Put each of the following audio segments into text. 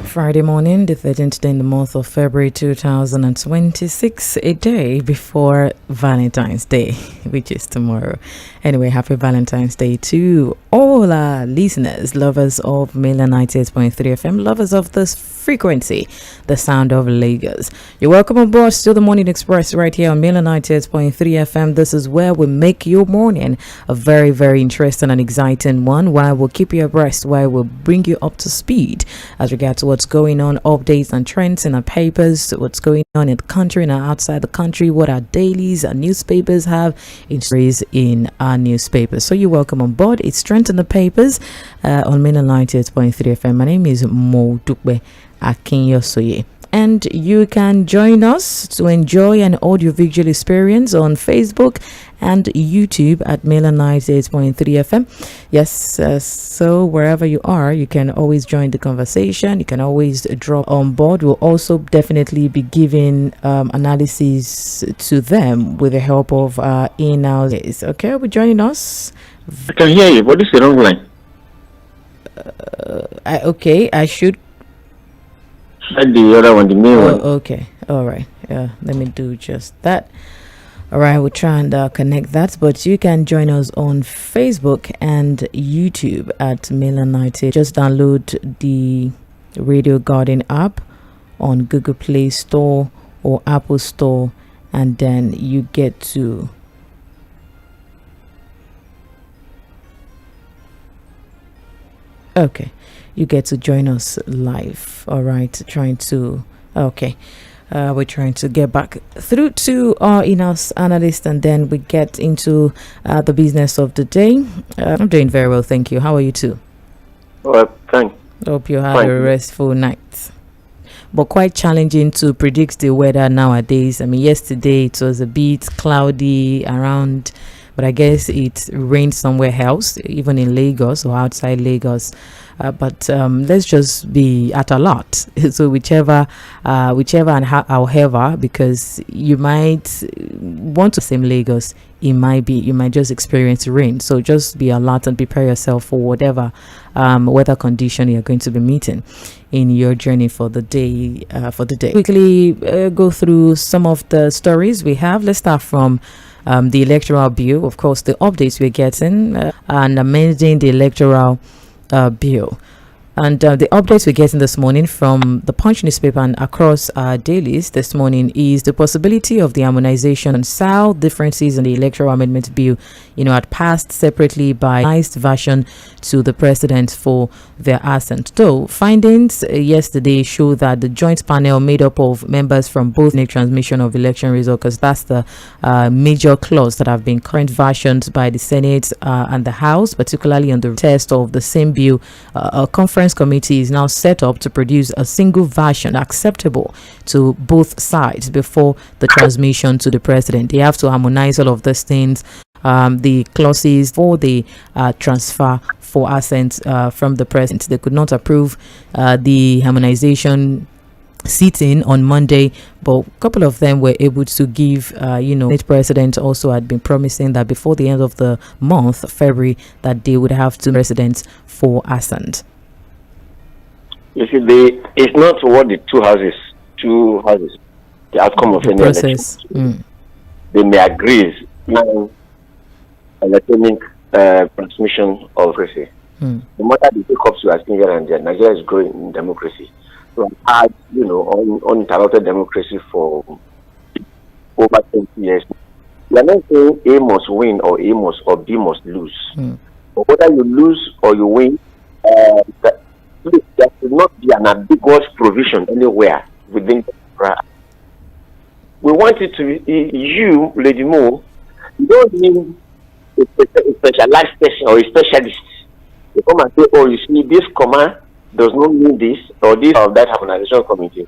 Friday morning, the 13th day in the month of February 2026, a day before Valentine's Day, which is tomorrow. Anyway, happy Valentine's Day to all our listeners, lovers of ᴛɁ 98.3 FM, lovers of this frequency, the sound of Lagos. You're welcome on board to the Morning Express right here on ᴛΥ 98.3 FM. This is where we make your morning a very, very interesting and exciting one, where we'll keep you abreast, where we'll bring you up to speed as regards to what's going on, updates and trends in our papers, what's going on in the country and outside the country, what our dailies and newspapers have in stories in our newspapers. So you're welcome on board. It's Trend in the Papers on ᴛΥ 98.3 FM. My name is ᴛઘᴇ Pᴜᴜᴜ. And you can join us to enjoy an audiovisual experience on Facebook and YouTube at ᴛΥ 98.3 FM. Yes, so wherever you are, you can always join the conversation. You can always drop on board. We'll also definitely be giving analysis to them with the help of in-house. Okay, will be joining us. I can hear you, but this is the wrong line. I should. The other one, the main one. Okay, all right. Let me do just that. All right, we'll try and connect that, but you can join us on Facebook and YouTube at ᴛΥ 98. Just download the Radio Garden app on Google Play Store or Apple Store, and then you get to you get to join us live. All right, we're trying to get back through to our in-house analyst, and then we get into the business of the day. I'm doing very well, thank you. How are you too? Well, thanks. Hope you had a restful night. But quite challenging to predict the weather nowadays. I mean, yesterday it was a bit cloudy around, but I guess it rained somewhere else, even in Lagos or outside Lagos. But let's just be at alert. So whichever and however, because you might want to same Lagos, you might just experience rain. So just be alert and prepare yourself for whatever weather condition you're going to be meeting in your journey for the day. Quickly go through some of the stories we have. Let's start from the electoral bill. Of course, the updates we're getting and amending the electoral bill. And the updates we're getting this morning from the Punch newspaper and across our dailies this morning is the possibility of the harmonization and how differences in the electoral amendment bill, had passed separately by revised version to the president for their assent. Though findings yesterday show that the joint panel made up of members from both the transmission of election results, because that's the major clause that have been current versions by the Senate and the House, particularly on the test of the same bill. A conference committee is now set up to produce a single version acceptable to both sides before the transmission to the president. They have to harmonize all of these things, the clauses for the transfer for assent from the president. They could not approve the harmonization sitting on Monday, but a couple of them were able to give, the president also had been promising that before the end of the month, February, that they would have two presidents for assent. You see, it's not what the two houses, the outcome of any process. They may agree now electronic transmission of democracy. No matter the hiccups we are seeing here and there, Nigeria is growing in democracy. So I've had, uninterrupted democracy for over 20 years. We are not saying A must win or B must lose. But whether you lose or you win, there should not be an ambiguous provision anywhere within the. We want it to be you, Lady Mo. You don't need a specialized person or a specialist. You come and say, oh, you see, this command does not mean this or this or that harmonization committee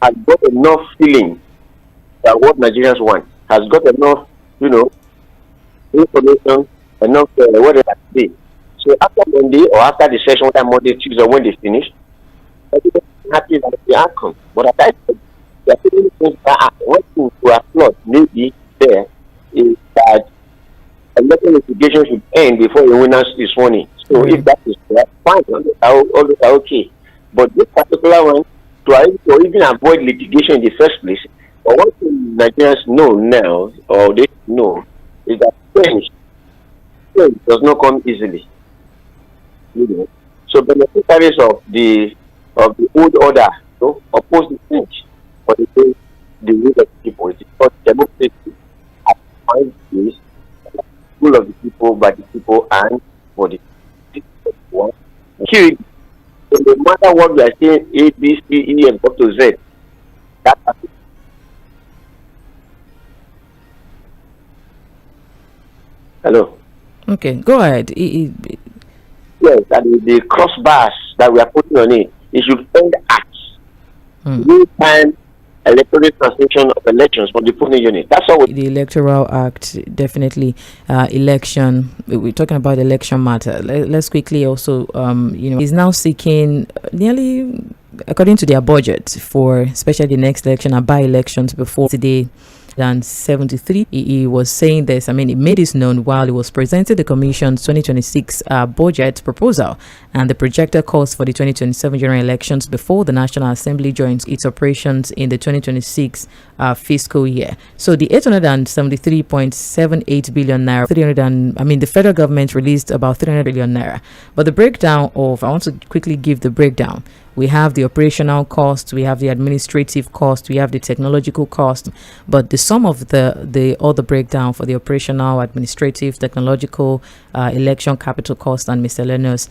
has got enough feeling that what Nigerians want, has got enough, information, enough whatever they say. So after Monday or after the session, whether Monday, Tuesday, when they finish, everybody's happy with the outcome. But at that time, there are people who think that one thing to applaud maybe there is that election litigation should end before the winner is sworn in. So if that is fine, all those are okay. But this particular one, to even avoid litigation in the first place, but one thing Nigerians know now, or they know, is that change does not come easily. So beneficiaries of the old order oppose the change, but they say the will of the people. It is called democracy. Is rule of the people, by the people, and for the people. So no matter what we are saying, A, B, C, E, and up to Z, that happens. Hello. Okay, go ahead. Yes, and the crossbars that we are putting on it should end at real-time electronic transmission of elections from the polling unit. That's all. The Electoral Act, definitely. Election. We're talking about election matter. Let's quickly also, is now seeking nearly, according to their budget, for especially the next election and by-elections before today. Than 73. He was saying this. He made this known while he was presenting the Commission's 2026 budget proposal and the projected cost for the 2027 general elections before the National Assembly joins its operations in the 2026 fiscal year. So the 873.78 billion naira, the federal government released about 300 billion naira. But the breakdown of, I want to quickly give the breakdown. We have the operational cost, we have the administrative cost, we have the technological cost, but the sum of the other breakdown for the operational, administrative, technological, election capital cost and miscellaneous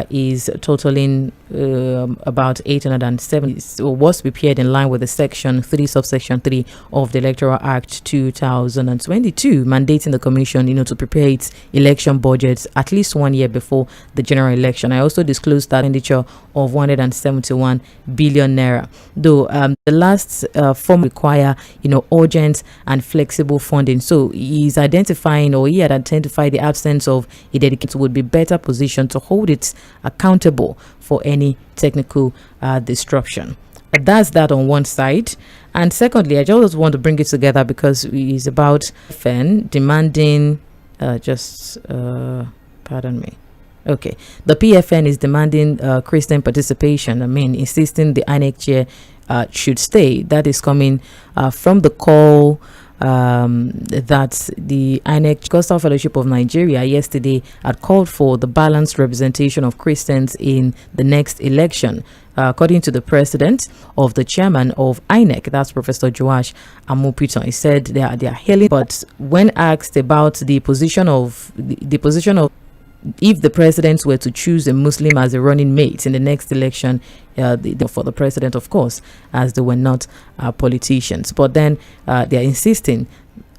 is totaling about 870. So was prepared in line with the Section 3, Subsection 3 of the Electoral Act 2022, mandating the Commission, to prepare its election budgets at least 1 year before the general election. I also disclosed that expenditure of 171 billion naira. Though the last form require urgent and flexible funding. So he had identified the absence of a dedicated would be better positioned to hold it accountable for any technical disruption. That's that on one side. And secondly, I just want to bring it together because it's about FN demanding pardon me. Okay, the PFN is demanding Christian participation. Insisting the INEC chair should stay. That is coming from the call that the INEC Coastal Fellowship of Nigeria yesterday had called for the balanced representation of Christians in the next election. According to the president of the chairman of INEC, that's Professor Joash Amopiton, he said they are hailing. But when asked about the position of if the presidents were to choose a Muslim as a running mate in the next election, for the president, of course, as they were not politicians. But then they are insisting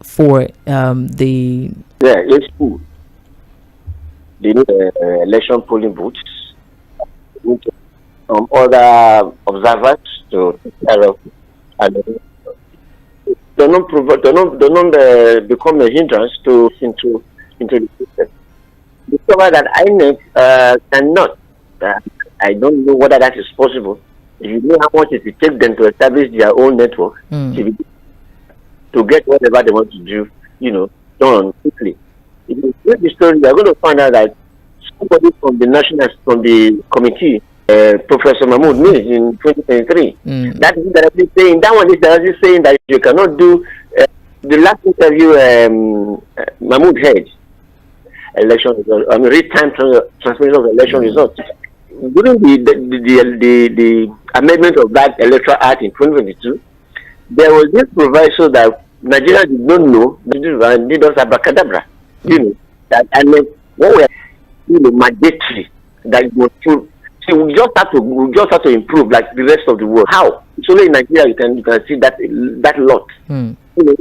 for the... Yeah, it's cool. They need election polling booths. They need other observers to take care of. And they don't become a hindrance into the system. Discover that INEC cannot. I don't know whether that is possible. If you know how much it will take them to establish their own network to get whatever they want to do, done quickly. If you read the story, you are going to find out that somebody from the committee, Professor Mahmoud Nis in 2023, that is directly saying that you cannot do the last interview Mahmoud had. Election results. Real-time transmission of election results. During the amendment of that Electoral Act in 2022, there was this proviso that Nigeria did not know, and did us abracadabra. That what we are mandatory that was true. See, we just have to improve like the rest of the world. How? It's only in Nigeria you can see that lot. We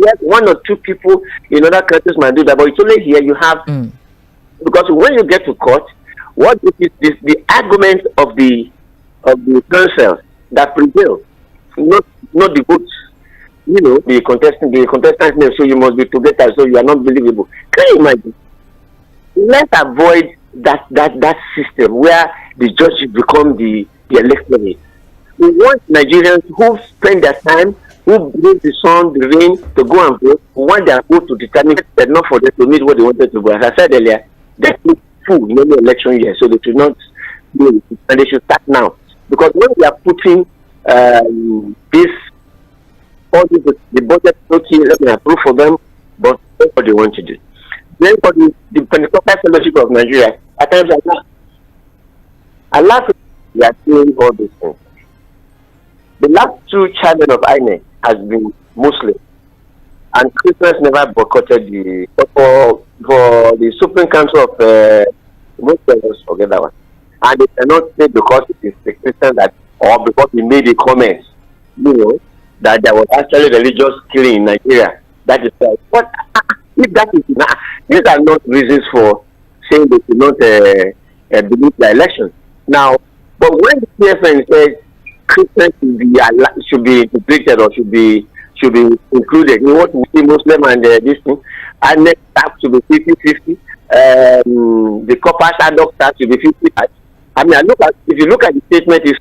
have one or two people in other countries might do that, but it's only here you have. Because when you get to court, what is the argument of the counsel that prevails, not the votes. The contestant name, so you must be together, so you are not believable. Can you imagine? Let's avoid that system where the judges become the electorate. We want Nigerians who spend their time, who bring the sun, the rain to go and vote. We want their vote to determine that not for them to meet what they wanted to go. As I said earlier, they put full in any election year, so they should not do it. And they should start now. Because when we are putting this, all this, the budget, okay, let me approve for them, but that's what they want to do. Then for the Pentecostal Fellowship of Nigeria, at times like that, I laugh at we are doing all these things. The last two chairmen of INEC has been Muslim, and Christians never boycotted the for the Supreme Council of Muslims, forget that one. And they cannot say because it is the Christian that, or because he made a comment, that there was actually religious killing in Nigeria. That is right. But if that is not, these are not reasons for saying they should not believe the election. Now, but when the PFN says Christians should be integrated or should be included, you want to see Muslim and this thing, and next tax to be 50-50, the corpus adult tax to be 50. I mean, if you look at the statement, it's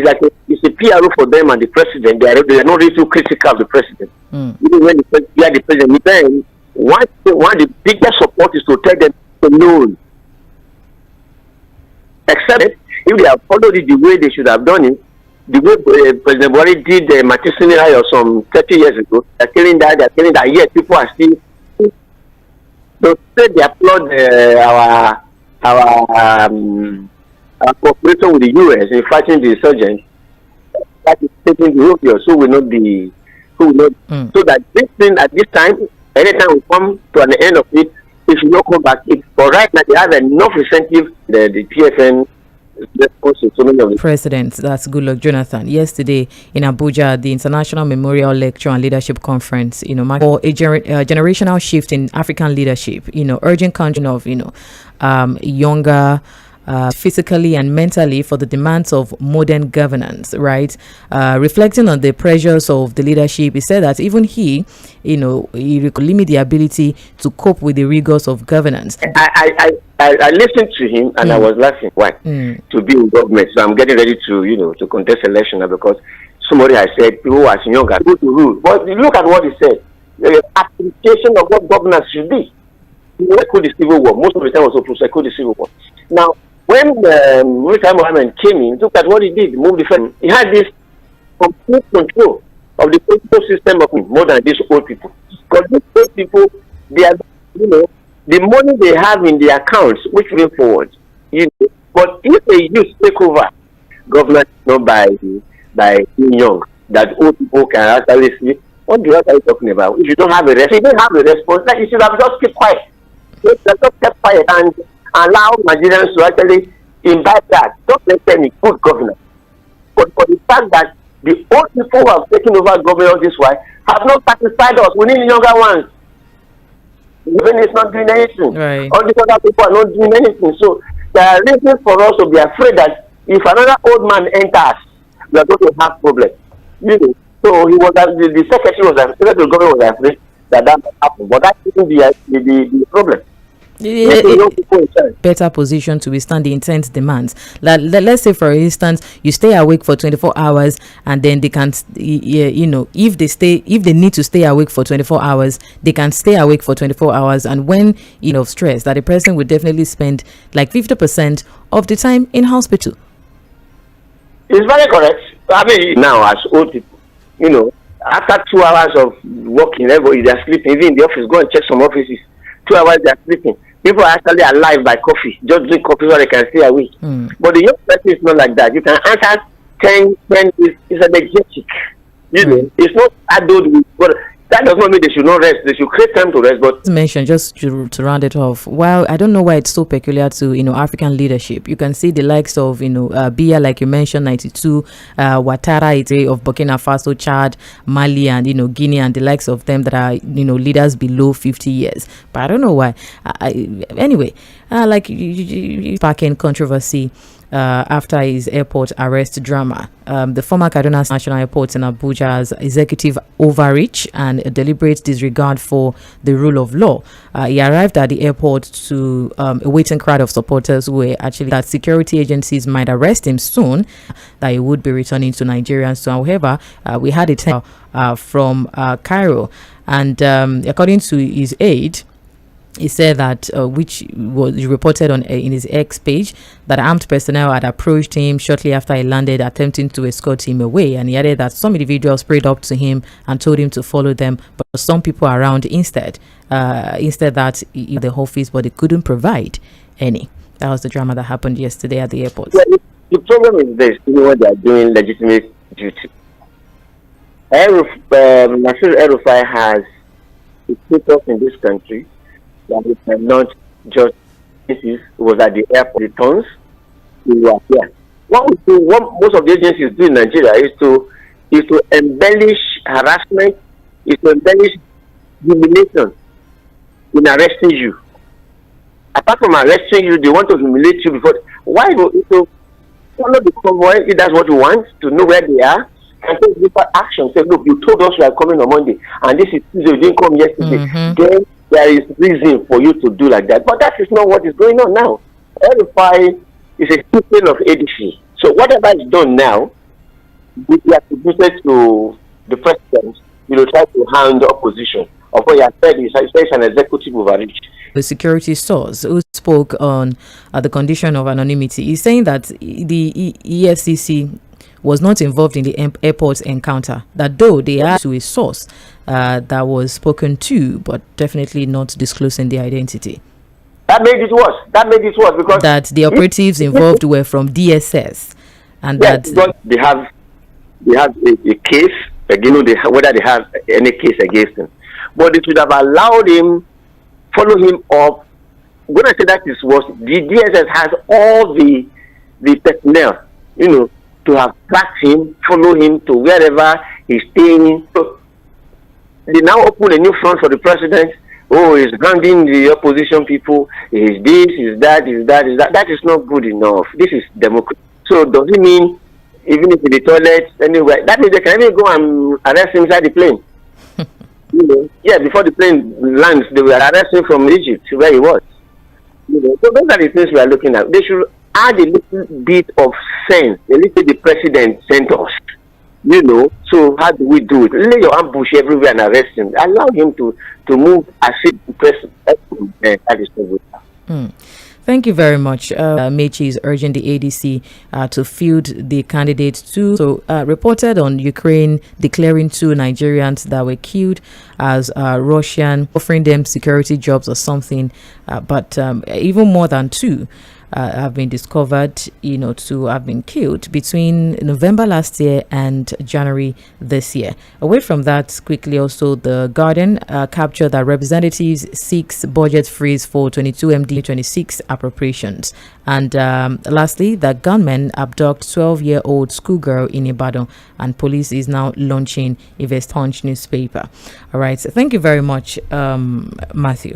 like it's a PRO for them and the president. They are not really too critical of the president. Even when the president, then one of the biggest support is to tell them to know. Except if they have followed it the way they should have done it, the way President Buhari did Matisinira or some 30 years ago, they're killing that, yet people are still. So they applaud our cooperation with the US in fighting the insurgents. That is taking the road here, so will not be, so that this thing at this time, anytime we come to an end of it, it should not come back. But right now they have enough incentive. The PFN. President, that's Goodluck Jonathan, yesterday in Abuja, the International Memorial Lecture and Leadership Conference, for a generational shift in African leadership, urging countries of, younger, physically and mentally for the demands of modern governance, right? Reflecting on the pressures of the leadership, he said that even he could limit the ability to cope with the rigors of governance. I listened to him and I was laughing. Why? To be in government. So I'm getting ready to contest election now because somebody has said people who are younger go to rule. But look at what he said. The application of what governance should be. He echoed the civil war. Most of the time was to echo the civil war. Now, when Murtala Mohammed came in, look at what he did. Moved the family. He had this complete control of the political system of more than these old people. Because these old people, they are, the money they have in their accounts, which way forward. But if they use take over government, not by being young, that old people can actually see. What the hell are you talking about? If you don't have a response, like you should have just kept quiet. Just kept quiet and allow Nigerians to actually invite that. Don't let them in good governance. But for the fact that the old people who have taken over government this way have not satisfied us, we need younger ones. Even it's not doing anything. Right. All these other people are not doing anything. So there are reasons for us to be afraid that if another old man enters, we are going to have problems. So he was the secretary government was afraid that might happen. But that isn't the problem. Better position to withstand the intense demands. Let's say, for instance, you stay awake for 24 hours, and then they can, if they need to stay awake for 24 hours, they can stay awake for 24 hours. And when stress, that a person would definitely spend like 50% of the time in hospital. It's very correct. I mean, now as old people, after 2 hours of working, everybody they are sleeping. Even in the office, go and check some offices. 2 hours they are sleeping. People are actually alive by coffee. Just drink coffee so they can stay awake. But the young person is not like that. You can answer 10 it's energetic. It's not adult. But that does not mean they should not rest. They should create time to rest. But mention just to round it off. While I don't know why it's so peculiar to African leadership, you can see the likes of Biya, like you mentioned, 92, Ouattara of Burkina Faso, Chad, Mali, and Guinea, and the likes of them that are leaders below 50 years. But I don't know why. Anyway, like parking controversy. After his airport arrest drama. The former Kaduna National Airport in Abuja's executive overreach and a deliberate disregard for the rule of law. He arrived at the airport to a waiting crowd of supporters who were actually that security agencies might arrest him soon, that he would be returning to Nigeria. So, however, we had a tell from Cairo, and according to his aide, He said that, which was reported on in his X page, that armed personnel had approached him shortly after he landed, attempting to escort him away. And he added that some individuals sprayed up to him and told him to follow them, but some people around instead that the office, but they couldn't provide any. That was the drama that happened yesterday at the airport. Yeah, the problem is this: when they are doing legitimate duty, Nasir El-Rufai has a status in this country that we cannot just. It was at the airport. The tons we were here. What most of the agencies do in Nigeria is to embellish harassment, is to embellish humiliation in arresting you. Apart from arresting you, they want to humiliate you before. Why do you follow the convoy if that's what you want, to know where they are, and take different action? Say, look, you told us you are coming on Monday, and this is Tuesday, you didn't come yesterday. Then there is reason for you to do like that. But that is not what is going on now. El-Rufai is a pupil of ADC. So whatever is done now, we are attributed to the president, try to hand the opposition. Of what he has said is an executive overreach. The security source who spoke on the condition of anonymity is saying that the EFCC was not involved in the airport encounter, that though they are to a source that was spoken to, but definitely not disclosing the identity. That made it worse. Because that the operatives involved were from DSS, and yes, that they have a case, whether they have any case against him, but they should have allowed him, follow him up. When I say that is worse, the DSS has all the personnel, to have tracked him, follow him to wherever he's staying. So they now open a new front for the president. Oh, he's grounding the opposition people. Is this, is that, is that, is that. That is not good enough. This is democracy. So does it mean even if in the toilet, anywhere, that means they can even go and arrest him inside the plane? Yeah, before the plane lands, they will arrest him from Egypt, where he was. So those are the things we are looking at. They should add a little bit of sense, a little the president sent us. So how do we do it? Lay your ambush everywhere and arrest him. Allow him to move as if the president. That is not good. Thank you very much. Mechi is urging the ADC to field the candidates too. So reported on Ukraine declaring 2 Nigerians that were killed as Russian, offering them security jobs or something. But even more than 2 have been discovered, to have been killed between November last year and January this year. Away from that, quickly also, the Guardian captured that representatives seeks budget freeze for 22 MD 26 appropriations. And lastly, the gunmen abduct 12-year-old schoolgirl in Ibadan, and police is now launching a West Punch newspaper. All right, so thank you very much, Matthew.